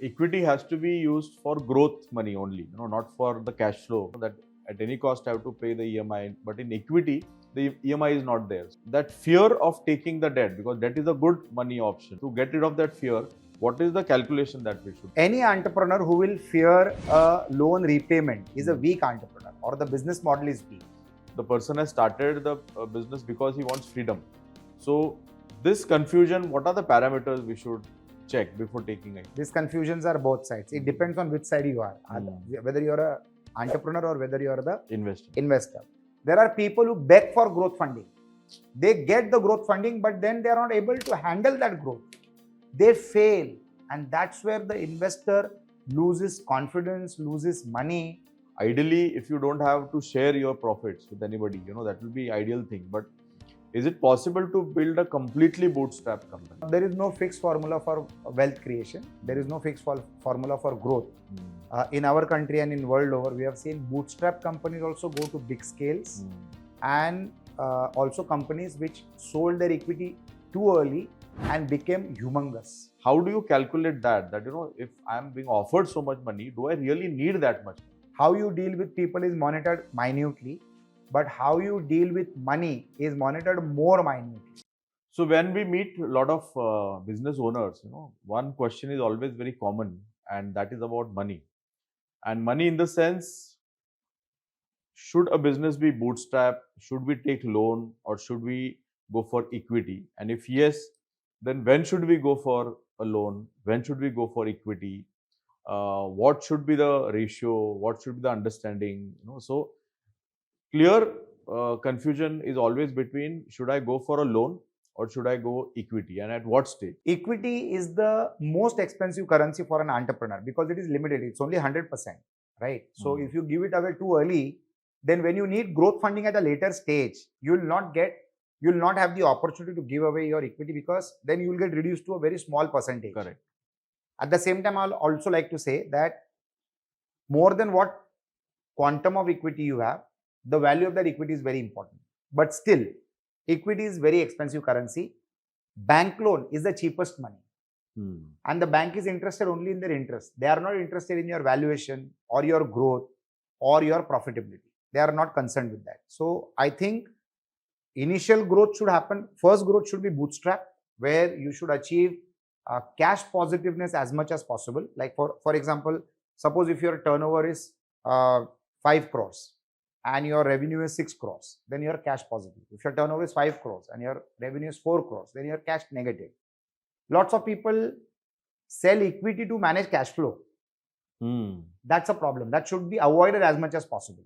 equity has to be used for growth money only, not for the cash flow. That at any cost I have to pay the EMI, but in equity, the EMI is not there. That fear of taking the debt, because debt is a good money option. To get rid of that fear, what is the calculation that we should? Any entrepreneur who will fear a loan repayment is a weak entrepreneur, or the business model is weak. The person has started the business because he wants freedom. So this confusion, what are the parameters we should check before taking it? These confusions are both sides. It depends on which side you are, whether you're an entrepreneur or whether you're the investor. There are people who beg for growth funding. They get the growth funding, but then they are not able to handle that growth. They fail, and that's where the investor loses confidence, loses money. Ideally, if you don't have to share your profits with anybody, that will be ideal thing. But is it possible to build a completely bootstrap company? There is no fixed formula for wealth creation. There is no fixed formula for growth. In our country and in world over, we have seen bootstrap companies also go to big scales, and also companies which sold their equity too early and became humongous. How do you calculate that? That, if I am being offered so much money, do I really need that much? How you deal with people is monitored minutely, but how you deal with money is monitored more minutely. So when we meet a lot of business owners, one question is always very common, and that is about money. And money in the sense, should a business be bootstrap? Should we take loan, or should we go for equity? And if yes, then when should we go for a loan? When should we go for equity? What should be the ratio? What should be the understanding? So clear confusion is always between, should I go for a loan or should I go equity, and at what stage? Equity is the most expensive currency for an entrepreneur because it is limited. It's only 100%, right? So if you give it away too early, then when you need growth funding at a later stage, you will not have the opportunity to give away your equity, because then you will get reduced to a very small percentage. Correct. At the same time, I'll also like to say that more than what quantum of equity you have, the value of that equity is very important. But still, equity is very expensive currency. Bank loan is the cheapest money. And the bank is interested only in their interest. They are not interested in your valuation or your growth or your profitability. They are not concerned with that. So I think initial growth should happen. First growth should be bootstrap, where you should achieve cash positiveness as much as possible. Like for example, suppose if your turnover is 5 crores and your revenue is 6 crores, then you're cash positive. If your turnover is 5 crores and your revenue is 4 crores, then you're cash negative. Lots of people sell equity to manage cash flow. That's a problem. That should be avoided as much as possible.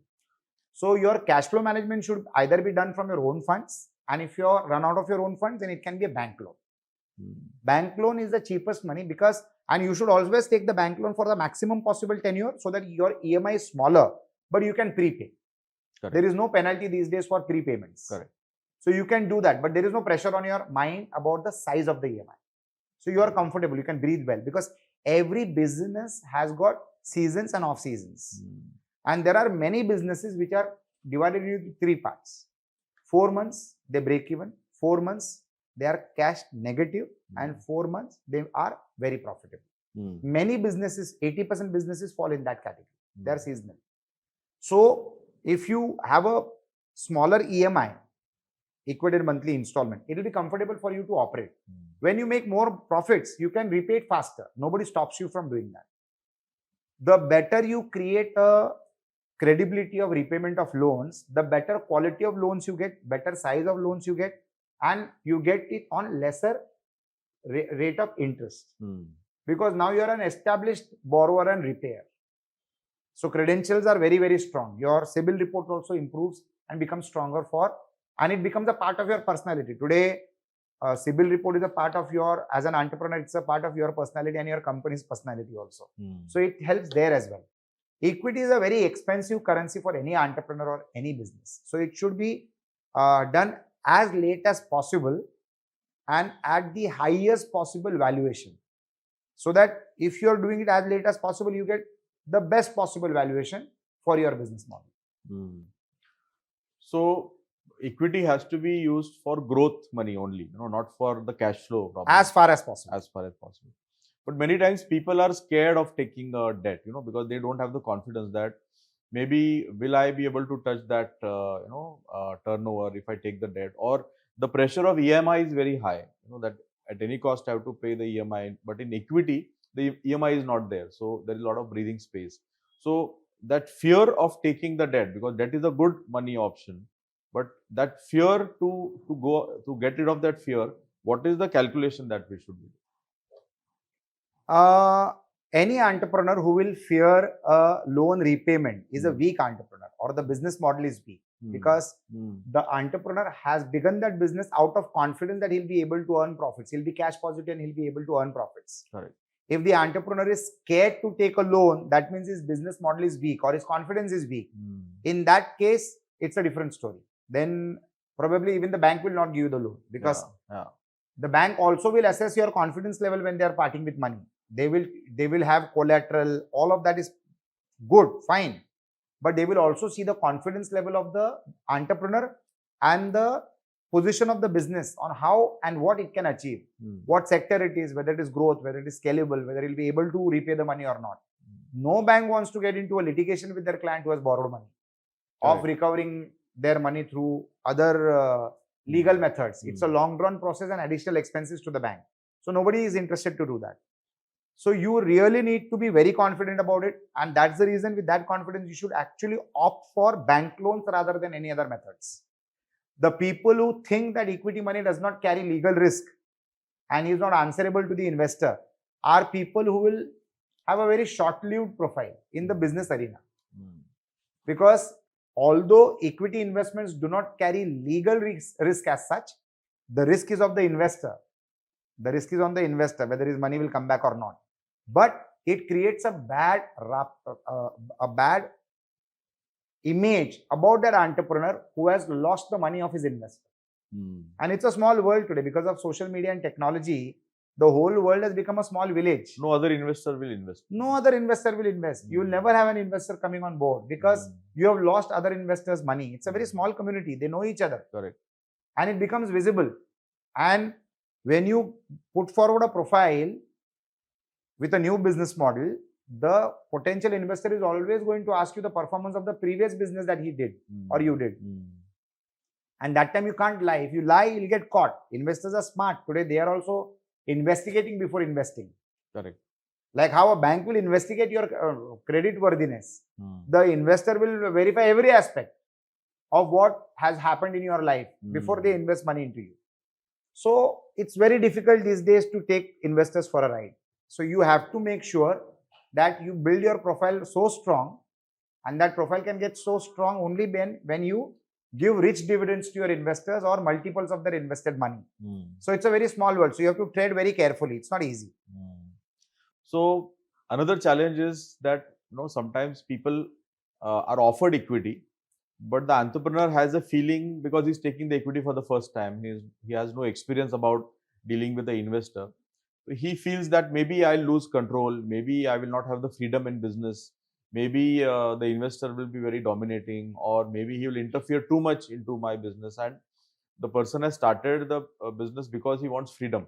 So your cash flow management should either be done from your own funds, and if you run out of your own funds, then it can be a bank loan. Bank loan is the cheapest money and you should always take the bank loan for the maximum possible tenure so that your EMI is smaller, but you can prepay. Correct. There is no penalty these days for prepayments. Correct. So you can do that, but there is no pressure on your mind about the size of the EMI. So you are comfortable, you can breathe well, because every business has got seasons and off seasons. And there are many businesses which are divided into 3 parts. 4 months, they break even. 4 months, they are cash negative. And 4 months, they are very profitable. Many businesses, 80% businesses fall in that category. They are seasonal. So if you have a smaller EMI, equated monthly installment, it will be comfortable for you to operate. When you make more profits, you can repay it faster. Nobody stops you from doing that. The better you create a credibility of repayment of loans, the better quality of loans you get, better size of loans you get, and you get it on lesser rate of interest. Because now you are an established borrower and repayer. So credentials are very, very strong. Your CIBIL report also improves and becomes stronger and it becomes a part of your personality. Today, CIBIL report is a part of as an entrepreneur, it's a part of your personality and your company's personality also. So it helps there as well. Equity is a very expensive currency for any entrepreneur or any business. So it should be done as late as possible and at the highest possible valuation. So that if you're doing it as late as possible, you get the best possible valuation for your business model. So equity has to be used for growth money only, not for the cash flow problem. As far as possible. As far as possible. But many times people are scared of taking a debt, because they don't have the confidence that maybe will I be able to touch that, turnover if I take the debt, or the pressure of EMI is very high, that at any cost I have to pay the EMI, but in equity, the EMI is not there. So there is a lot of breathing space. So that fear of taking the debt, because debt is a good money option, but that fear to get rid of that fear, what is the calculation that we should do? Any entrepreneur who will fear a loan repayment is a weak entrepreneur, or the business model is weak, because the entrepreneur has begun that business out of confidence that he'll be able to earn profits. He'll be cash positive and he'll be able to earn profits. Correct. If the entrepreneur is scared to take a loan, that means his business model is weak or his confidence is weak. In that case, it's a different story. Then probably even the bank will not give you the loan, because the bank also will assess your confidence level when they are parting with money. They will have collateral. All of that is good, fine, but they will also see the confidence level of the entrepreneur and the position of the business on how and what it can achieve, what sector it is, whether it is growth, whether it is scalable, whether it will be able to repay the money or not. No bank wants to get into a litigation with their client who has borrowed money, of recovering their money through other legal methods. It's a long drawn process and additional expenses to the bank. So nobody is interested to do that. So you really need to be very confident about it. And that's the reason, with that confidence, you should actually opt for bank loans rather than any other methods. The people who think that equity money does not carry legal risk and is not answerable to the investor are people who will have a very short-lived profile in the business arena. Because although equity investments do not carry legal risk as such, the risk is of the investor. The risk is on the investor, whether his money will come back or not. But it creates a bad image about that entrepreneur who has lost the money of his investor. And it's a small world today because of social media and technology. The whole world has become a small village. No other investor will invest. No other investor will invest. You will never have an investor coming on board because you have lost other investors' money. It's a very small community. They know each other. Correct. And it becomes visible. And when you put forward a profile with a new business model, the potential investor is always going to ask you the performance of the previous business that he did or you did. And that time you can't lie. If you lie, you'll get caught. Investors are smart. Today, they are also investigating before investing. Correct. Like how a bank will investigate your credit worthiness. The investor will verify every aspect of what has happened in your life before they invest money into you. So it's very difficult these days to take investors for a ride. So you have to make sure that you build your profile so strong, and that profile can get so strong only when you give rich dividends to your investors or multiples of their invested money. So it's a very small world. So you have to trade very carefully. It's not easy. So another challenge is that sometimes people are offered equity, but the entrepreneur has a feeling, because he's taking the equity for the first time, he has no experience about dealing with the investor. He feels that maybe I'll lose control, maybe I will not have the freedom in business, maybe the investor will be very dominating, or maybe he will interfere too much into my business, and the person has started the business because he wants freedom.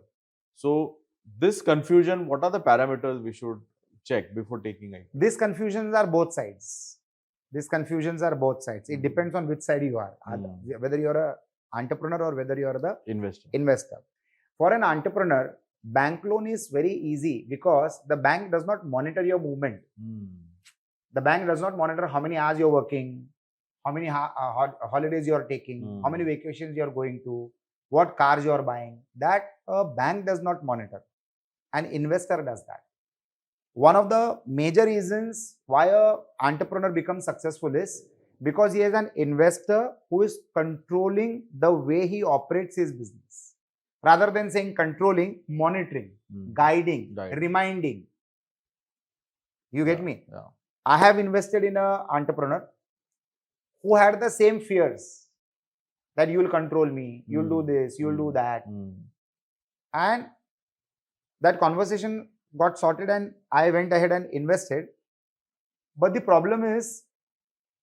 So this confusion, what are the parameters we should check before taking it? These confusions are both sides. It depends on which side you are, whether you're an entrepreneur or whether you're the investor. For an entrepreneur, bank loan is very easy because the bank does not monitor your movement. The bank does not monitor how many hours you're working, how many holidays you're taking, how many vacations you're going to, what cars you're buying. That a bank does not monitor. An investor does that. One of the major reasons why an entrepreneur becomes successful is because he is an investor who is controlling the way he operates his business. Rather than saying controlling, monitoring, guiding, reminding. You get me? Yeah. I have invested in an entrepreneur who had the same fears that you will control me, you will do this, you will do that. And that conversation got sorted and I went ahead and invested. But the problem is,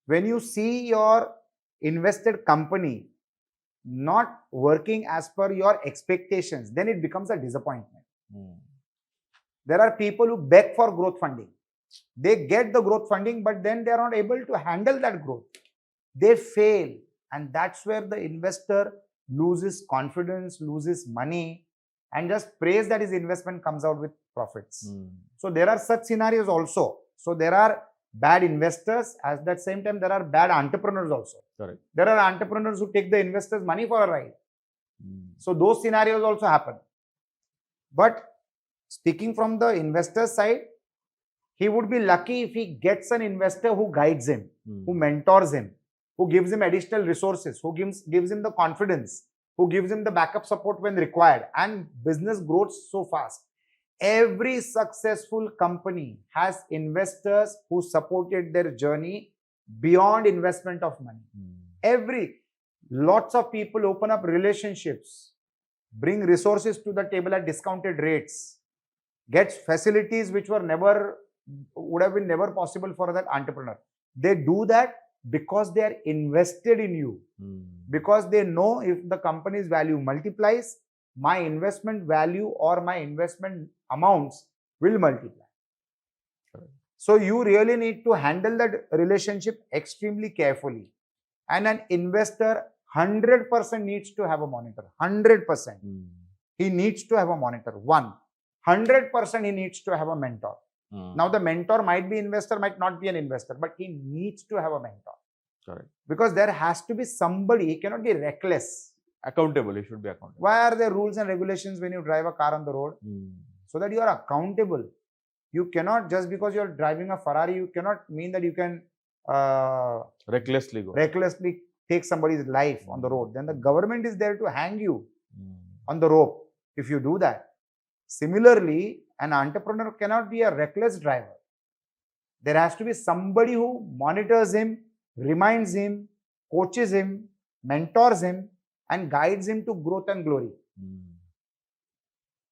when you see your invested company not working as per your expectations, then it becomes a disappointment. There are people who beg for growth funding. They get the growth funding, but then they are not able to handle that growth. They fail. And that's where the investor loses confidence, loses money, and just prays that his investment comes out with profits. So there are such scenarios also. So there are bad investors. At that same time, there are bad entrepreneurs also. Correct. There are entrepreneurs who take the investors' money for a ride. So those scenarios also happen. But speaking from the investor side, he would be lucky if he gets an investor who guides him, who mentors him, who gives him additional resources, who gives him the confidence, who gives him the backup support when required, and business grows so fast. Every successful company has investors who supported their journey beyond investment of money. Lots of people open up relationships, bring resources to the table at discounted rates, gets facilities which would have been never possible for that entrepreneur. They do that because they are invested in you, because they know if the company's value multiplies, my investment value or my investment amounts will multiply. So you really need to handle that relationship extremely carefully. And an investor 100% needs to have a monitor. 100%. He needs to have a monitor. 100% he needs to have a mentor. Now the mentor might be investor, might not be an investor, but he needs to have a mentor. Correct. Because there has to be somebody. He cannot be reckless. Accountable. He should be accountable. Why are there rules and regulations when you drive a car on the road? So that you are accountable. You cannot, just because you are driving a Ferrari, you cannot mean that you can recklessly take somebody's life on the road. Then the government is there to hang you on the rope if you do that. Similarly, an entrepreneur cannot be a reckless driver. There has to be somebody who monitors him, reminds him, coaches him, mentors him, and guides him to growth and glory.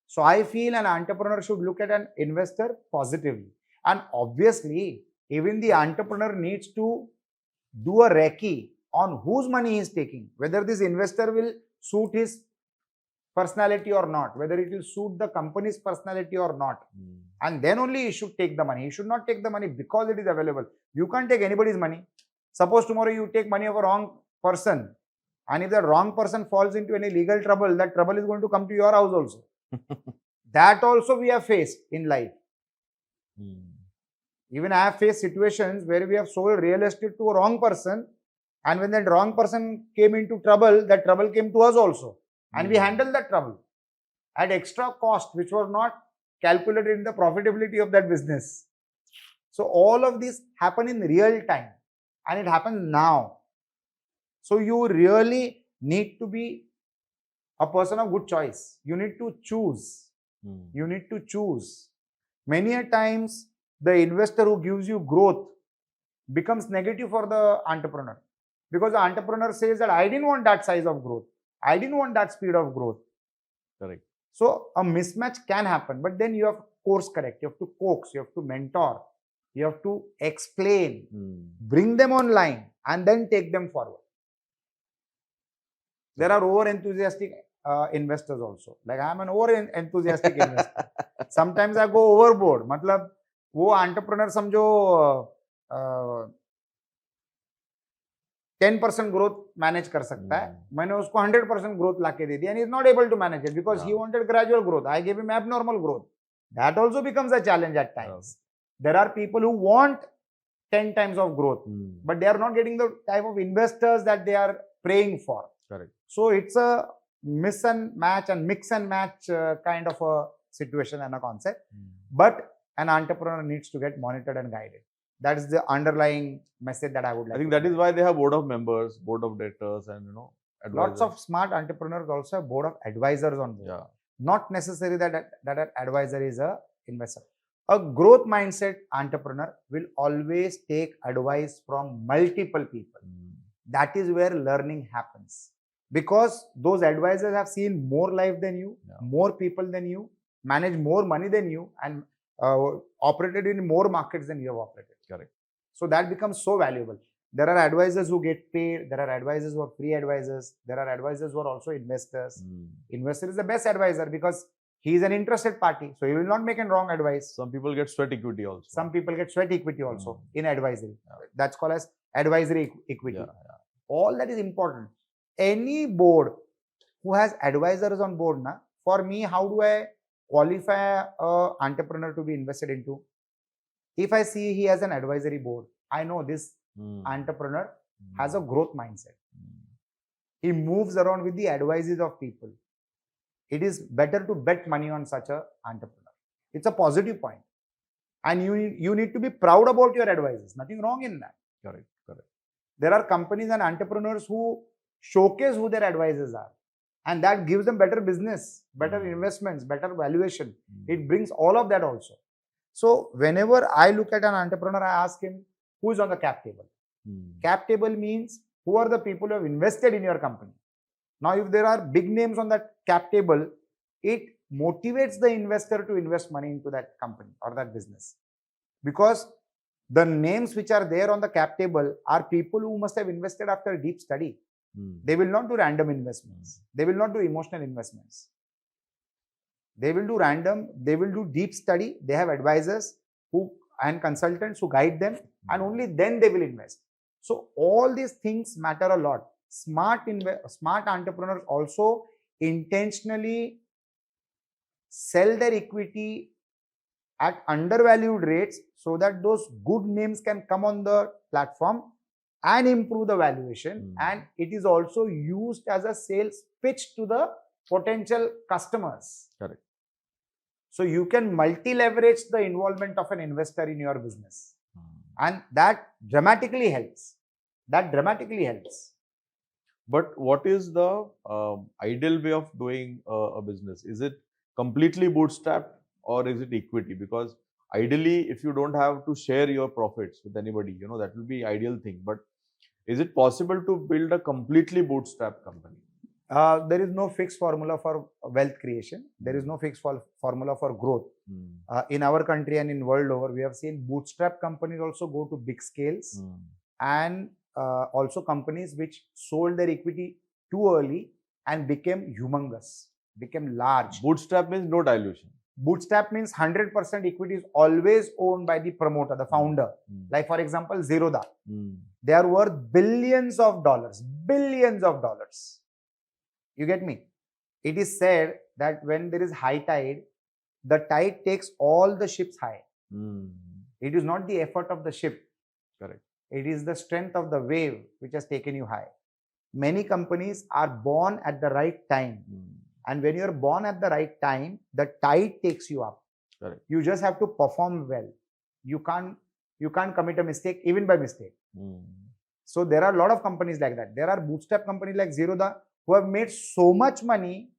So I feel an entrepreneur should look at an investor positively. And obviously, even the entrepreneur needs to do a recce on whose money he is taking, whether this investor will suit his personality or not, whether it will suit the company's personality or not. And then only he should take the money. He should not take the money because it is available. You can't take anybody's money. Suppose tomorrow you take money of a wrong person, and if that wrong person falls into any legal trouble, that trouble is going to come to your house also. That also we have faced in life. Even I have faced situations where we have sold real estate to a wrong person, and when that wrong person came into trouble, that trouble came to us also. And we handled that trouble at extra cost, which was not calculated in the profitability of that business. So all of this happen in real time, and it happens now. So you really need to be a person of good choice. You need to choose. You need to choose. Many a times, the investor who gives you growth becomes negative for the entrepreneur, because the entrepreneur says that I didn't want that size of growth. I didn't want that speed of growth. Correct. So a mismatch can happen, but then you have to course correct, you have to coax, you have to mentor, you have to explain, bring them online, and then take them forward. There are over-enthusiastic investors also. Like I am an over-enthusiastic investor. Sometimes I go overboard. मतलब वो entrepreneur समझो 10% growth manage कर सकता है. मैंने उसको 100% growth लाके दे दिया, and he is not able to manage it because he wanted gradual growth. I gave him abnormal growth. That also becomes a challenge at times. There are people who want 10 times of growth, but they are not getting the type of investors that they are praying for. Correct. So it's a mix and match kind of a situation and a concept. But an entrepreneur needs to get monitored and guided. That is the underlying message that I would like. I think that is why they have board of members, board of directors, and advisors. Lots of smart entrepreneurs also have board of advisors on board. Yeah. Not necessarily that an advisor is a investor. A growth mindset entrepreneur will always take advice from multiple people. That is where learning happens. Because those advisors have seen more life than you, more people than you, managed more money than you, and operated in more markets than you have operated. Correct. So that becomes so valuable. There are advisors who get paid. There are advisors who are free advisors. There are advisors who are also investors. Investor is the best advisor because He is an interested party, so he will not make a wrong advice. Some people get sweat equity also. Some people get sweat equity also in advisory. Yeah. That's called as advisory equity. Yeah. All that is important. Any board who has advisors on board, for me, how do I qualify an entrepreneur to be invested into? If I see he has an advisory board, I know this entrepreneur has a growth mindset. He moves around with the advices of people. It is better to bet money on such an entrepreneur. It's a positive point. And you need to be proud about your advisors. Nothing wrong in that. Correct. There are companies and entrepreneurs who showcase who their advisors are. And that gives them better business, better investments, better valuation. It brings all of that also. So whenever I look at an entrepreneur, I ask him, who is on the cap table? Cap table means who are the people who have invested in your company. Now, if there are big names on that cap table, it motivates the investor to invest money into that company or that business. Because the names which are there on the cap table are people who must have invested after deep study. They will not do random investments. They will not do emotional investments. They will do random, they will do deep study. They have advisors and consultants who guide them, and only then they will invest. So all these things matter a lot. Smart entrepreneurs also intentionally sell their equity at undervalued rates so that those good names can come on the platform and improve the valuation. And it is also used as a sales pitch to the potential customers. Correct. So you can multi-leverage the involvement of an investor in your business. And that dramatically helps. But what is the ideal way of doing a business? Is it completely bootstrapped or is it equity? Because ideally, if you don't have to share your profits with anybody, that will be ideal thing. But is it possible to build a completely bootstrap company? There is no fixed formula for wealth creation. There is no fixed formula for growth. In our country and in world over, we have seen bootstrap companies also go to big scales, and also companies which sold their equity too early and became humongous, became large. Bootstrap means no dilution. Bootstrap means 100% equity is always owned by the promoter, the founder. Like for example, Zerodha. They are worth billions of dollars. You get me? It is said that when there is high tide, the tide takes all the ships high. It is not the effort of the ship. Correct. It is the strength of the wave which has taken you high. Many companies are born at the right time. And when you are born at the right time, the tide takes you up. Correct. You just have to perform well. You can't commit a mistake even by mistake. So there are a lot of companies like that. There are bootstrap companies like Zerodha who have made so much money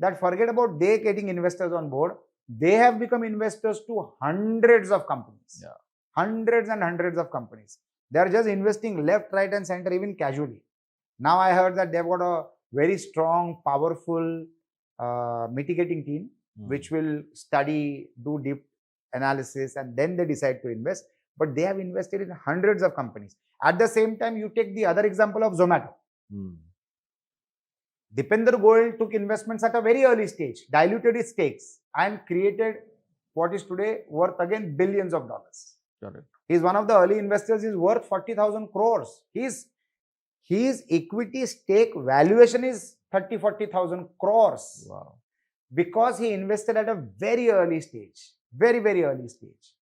that forget about they getting investors on board. They have become investors to hundreds of companies. Yeah. Hundreds and hundreds of companies. They are just investing left, right, and center, even casually. Now I heard that they've got a very strong, powerful mitigating team which will study, do deep analysis, and then they decide to invest. But they have invested in hundreds of companies. At the same time, you take the other example of Zomato. Dipinder Goyal took investments at a very early stage, diluted his stakes, and created what is today worth again billions of dollars. Correct. He is one of the early investors. He is worth 40,000 crores. His equity stake valuation is 30-40,000 crores. Wow. Because he invested at a very early stage, very, very early stage.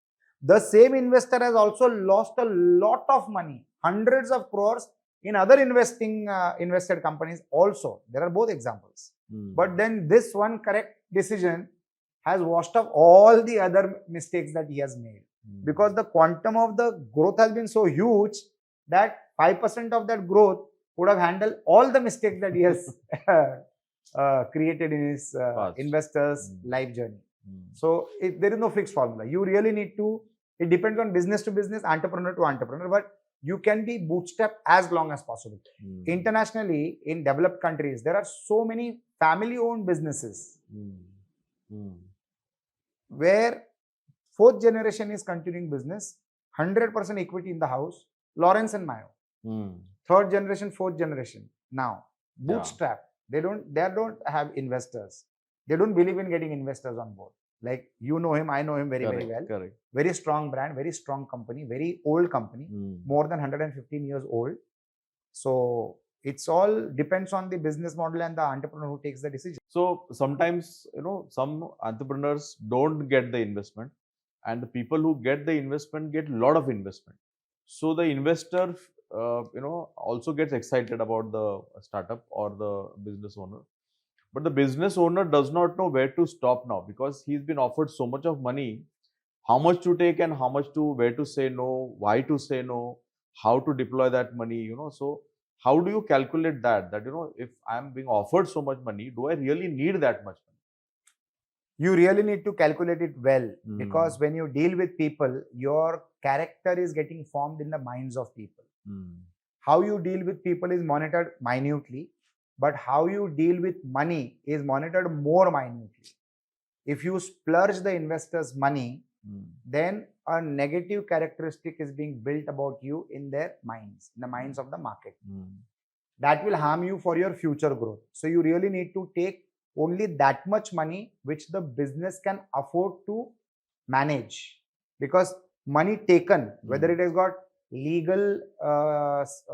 The same investor has also lost a lot of money, hundreds of crores in other invested companies also. There are both examples. But then this one correct decision has washed off all the other mistakes that he has made. Because the quantum of the growth has been so huge that 5% of that growth would have handled all the mistakes that he has created in his investor's life journey. So there is no fixed formula. You really need to, it depends on business to business, entrepreneur to entrepreneur, but you can be bootstrapped as long as possible. Internationally, in developed countries, there are so many family-owned businesses where fourth generation is continuing business, 100% equity in the house, Lawrence and Mayo. Third generation, fourth generation. Now, bootstrap. They don't have investors. They don't believe in getting investors on board. Like, you know him, I know him very, very well. Correct. Very strong brand, very strong company, very old company, more than 115 years old. So it's all depends on the business model and the entrepreneur who takes the decision. So sometimes, some entrepreneurs don't get the investment, and the people who get the investment get a lot of investment. So the investor, also gets excited about the startup or the business owner. But the business owner does not know where to stop now, because he's been offered so much of money, how much to take and how much to, where to say no, why to say no, how to deploy that money. So how do you calculate that, if I'm being offered so much money, do I really need that much money? You really need to calculate it well, because when you deal with people, your character is getting formed in the minds of people. How you deal with people is monitored minutely, but how you deal with money is monitored more minutely. If you splurge the investors' money, then a negative characteristic is being built about you in their minds, in the minds of the market. That will harm you for your future growth. So you really need to take only that much money which the business can afford to manage. Because money taken, whether it has got legal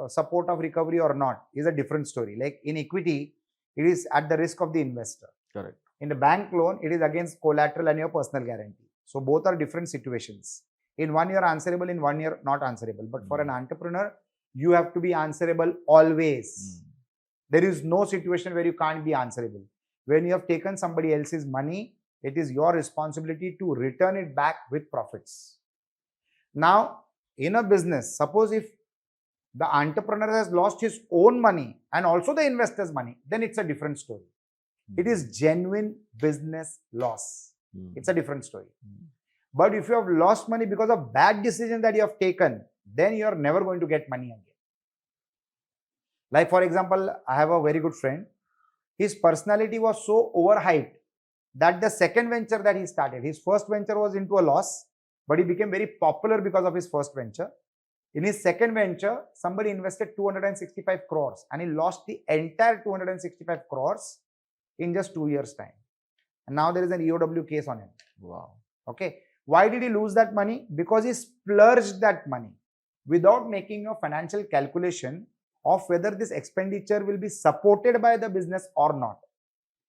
support of recovery or not, is a different story. Like in equity, it is at the risk of the investor. Correct. In the bank loan, it is against collateral and your personal guarantee. So both are different situations. In one year answerable, in one year not answerable. But for an entrepreneur, you have to be answerable always. There is no situation where you can't be answerable. When you have taken somebody else's money, it is your responsibility to return it back with profits. Now, in a business, suppose if the entrepreneur has lost his own money and also the investor's money, then it's a different story. It is genuine business loss. It's a different story. But if you have lost money because of bad decision that you have taken, then you are never going to get money again. Like, for example, I have a very good friend. His personality was so overhyped that the second venture that he started, his first venture was into a loss, but he became very popular because of his first venture. In his second venture, somebody invested 265 crores and he lost the entire 265 crores in just 2 years' time. And now there is an EOW case on him. Wow. Okay. Why did he lose that money? Because he splurged that money without making a financial calculation of whether this expenditure will be supported by the business or not.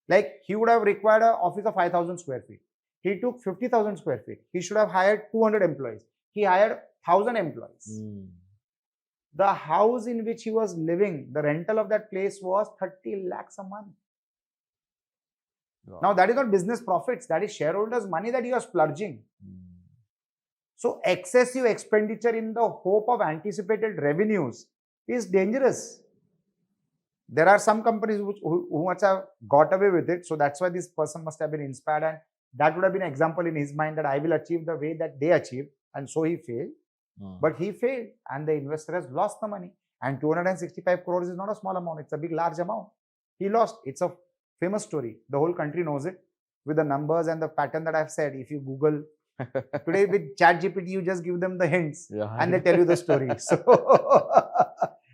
Like, he would have required an office of 5,000 square feet. He took 50,000 square feet. He should have hired 200 employees. He hired 1,000 employees. The house in which he was living, the rental of that place was 30 lakhs a month. Wow. Now, that is not business profits. That is shareholders' money that you are splurging. So, excessive expenditure in the hope of anticipated revenues is dangerous. There are some companies who must have got away with it. So that's why this person must have been inspired, and that would have been an example in his mind that I will achieve the way that they achieved. And so he failed. But he failed and the investor has lost the money. And 265 crores is not a small amount. It's a big, large amount. He lost. It's a famous story. The whole country knows it with the numbers and the pattern that I've said. If you Google today with ChatGPT, you just give them the hints and they tell you the story. So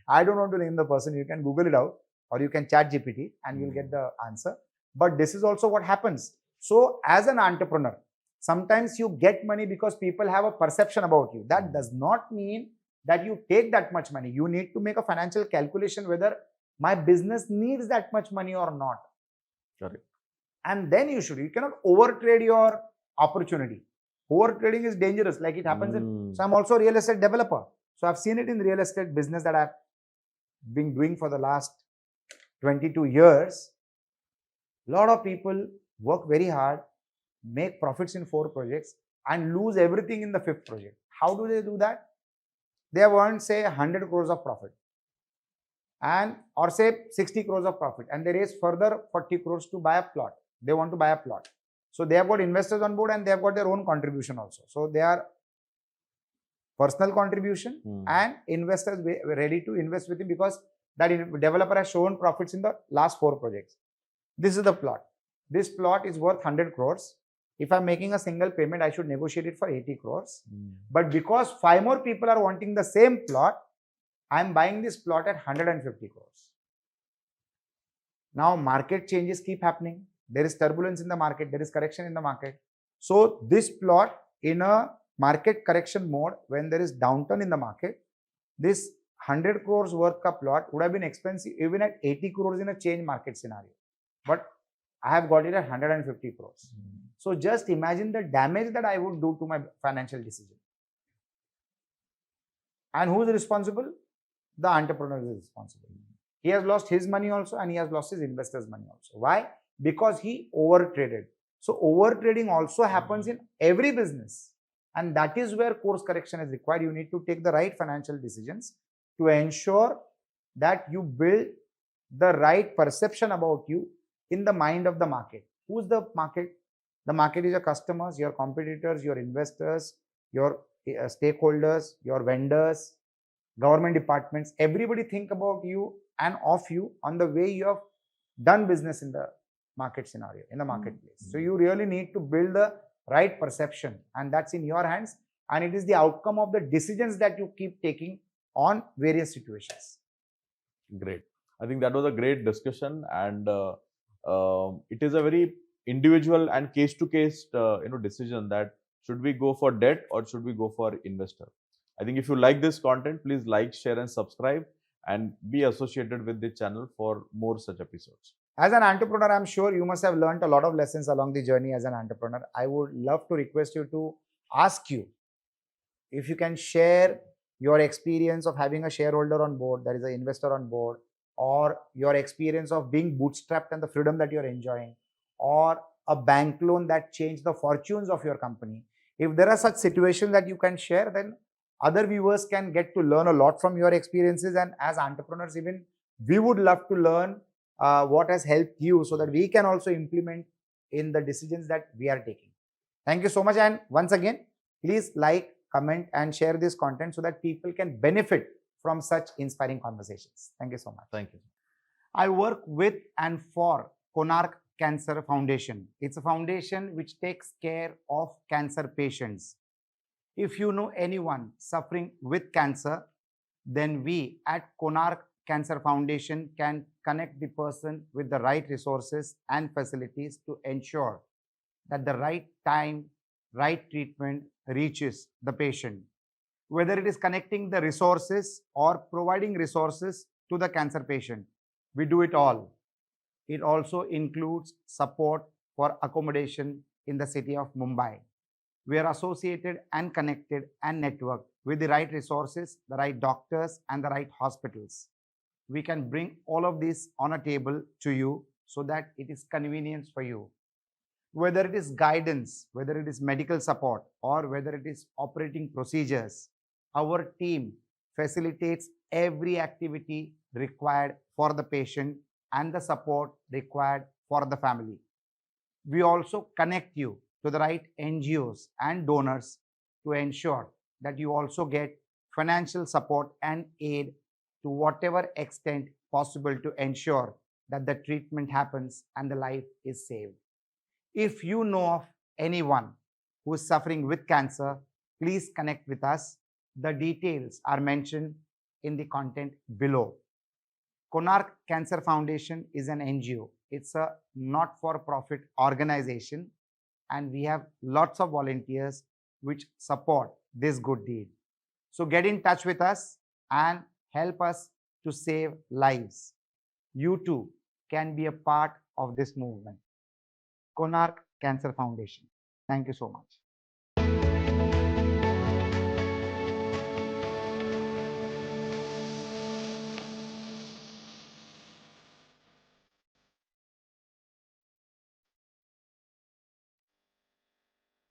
I don't want to name the person. You can Google it out or you can chat GPT and you'll get the answer. But this is also what happens. So as an entrepreneur, sometimes you get money because people have a perception about you. That does not mean that you take that much money. You need to make a financial calculation whether my business needs that much money or not. Correct. And then you cannot overtrade your opportunity. Overtrading is dangerous, like it happens in. So I'm also a real estate developer. So I've seen it in the real estate business that I've been doing for the last 22 years. A lot of people work very hard, make profits in 4 projects and lose everything in the 5th project. How do they do that? They have earned, say, 100 crores of profit and or say 60 crores of profit, and they raise further 40 crores to buy a plot. They want to buy a plot. So they have got investors on board and they have got their own contribution also. So they are personal contribution and investors ready to invest with him because that developer has shown profits in the last 4 projects. This is the plot. This plot is worth 100 crores. If I'm making a single payment, I should negotiate it for 80 crores. But because 5 more people are wanting the same plot, I'm buying this plot at 150 crores. Now market changes keep happening. there is turbulence in the market, there is correction in the market. So this plot in a market correction mode, when there is downturn in the market, this 100 crores worth ka plot would have been expensive even at 80 crores in a change market scenario. But I have got it at 150 crores. So just imagine the damage that I would do to my financial decision. And who is responsible? The entrepreneur is responsible. He has lost his money also, and he has lost his investors' money also. Why? Because he overtraded. So overtrading also happens in every business. And that is where course correction is required. You need to take the right financial decisions to ensure that you build the right perception about you in the mind of the market. Who's the market? The market is your customers, your competitors, your investors, your stakeholders, your vendors, government departments. Everybody think about you and of you on the way you have done business in the market scenario, in the marketplace. So you really need to build the right perception, and that's in your hands, and it is the outcome of the decisions that you keep taking on various situations. Great. I think that was a great discussion, and it is a very individual and case to case decision that should we go for debt or should we go for investor. I think if you like this content, please like, share and subscribe, and be associated with the channel for more such episodes. As an entrepreneur, I'm sure you must have learned a lot of lessons along the journey as an entrepreneur. I would love to request you to ask you if you can share your experience of having a shareholder on board, that is an investor on board, or your experience of being bootstrapped and the freedom that you're enjoying, or a bank loan that changed the fortunes of your company. If there are such situations that you can share, then other viewers can get to learn a lot from your experiences. And as entrepreneurs, even we would love to learn what has helped you so that we can also implement in the decisions that we are taking. Thank you so much. And once again, please like, comment and share this content so that people can benefit from such inspiring conversations. Thank you so much. Thank you. I work with and for Konark Cancer Foundation. It's a foundation which takes care of cancer patients. If you know anyone suffering with cancer, then we at Konark Cancer Foundation can connect the person with the right resources and facilities to ensure that the right time, right treatment reaches the patient. Whether it is connecting the resources or providing resources to the cancer patient, we do it all. It also includes support for accommodation in the city of Mumbai. We are associated and connected and networked with the right resources, the right doctors, and the right hospitals. We can bring all of this on a table to you so that it is convenience for you. Whether it is guidance, whether it is medical support, or whether it is operating procedures, our team facilitates every activity required for the patient and the support required for the family. We also connect you to the right NGOs and donors to ensure that you also get financial support and aid to whatever extent possible to ensure that the treatment happens and the life is saved. If you know of anyone who is suffering with cancer, please connect with us. The details are mentioned in the content below. Konark Cancer Foundation is an NGO. It's a not-for-profit organization, and we have lots of volunteers which support this good deed. So get in touch with us and help us to save lives. You too can be a part of this movement. Konark Cancer Foundation. Thank you so much.